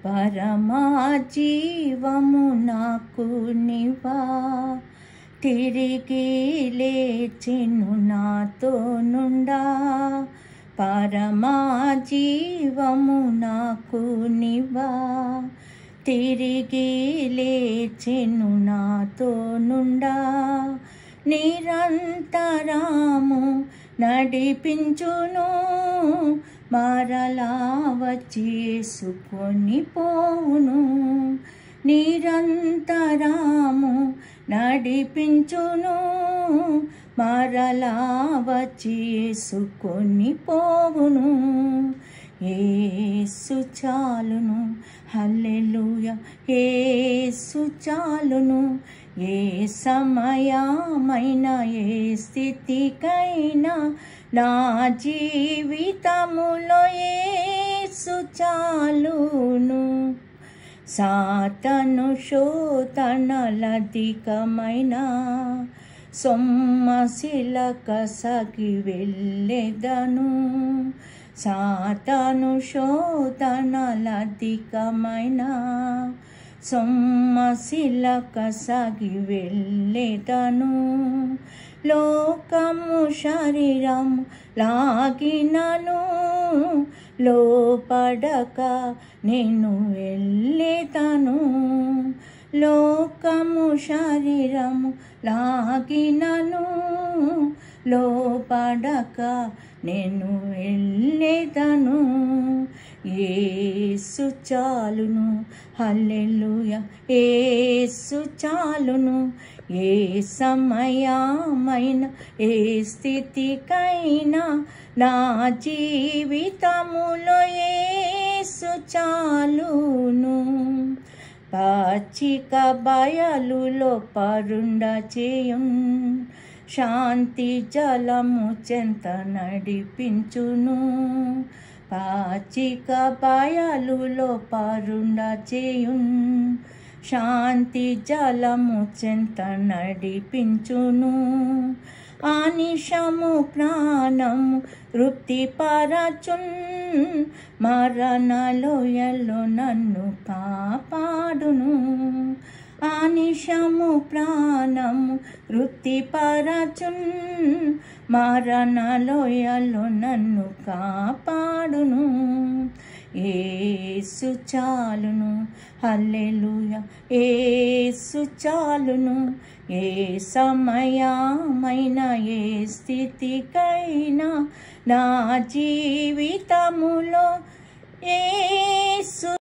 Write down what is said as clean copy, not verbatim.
పరమా జీవము నాకు నీవా, తిరిగి లేచెను నాతో నుండా. పరమా జీవము నాకు నీవా, తిరిగి లేచెను నాతో నుండా. నిరంతరము నడిపించును, మరలా వచ్చి యేసుకొని పోవును. నిరంతరము నడిపించును, మరలా వచ్చి యేసుకొని పోవును. యేసు చాలును, హల్లెలూయా, యేసు చాలును. ఏ సమయమైనా ఏ స్థితికైనా నా జీవితములో యేసు చాలును. సాతాను శోధనలధికమైన సొమ్మసిలక సగి వెళ్ళెదను. సాతాను శోధనలధికమైన సొమ్మసిలక సగి వెళ్ళెదను. లోకము శరీరము లాగినను, లోపడక నేను వెళ్ళెదను. లోకము శరీరము లాగినను, లోపడక నేను వెళ్ళెదను. యేసు చాలును, హల్లెలూయా, యేసు చాలును. ఏ సమయమైనా ఏ స్థితికైనా నా జీవితములో యేసు చాలును. పచ్చిక బయలులో పరుండ చేయున్, శాంతి జలము చెంత నడిపించును. పచ్చిక బయలులో పరుండ చేయున్, శాంతి జలము చెంత నడిపించును. ఆనిశము ప్రాణము తృప్తిపరచున్, మరణలోయలో నన్ను కాపాడును. ఆనిశము ప్రాణము తృప్తిపరచున్, మరణలోయలో నన్ను కాపాడును. యేసు చాలును, హల్లెలూయా, యేసు చాలును. ఏ సమయమైనా ఏ స్థితికైనా నా జీవితములో యేసు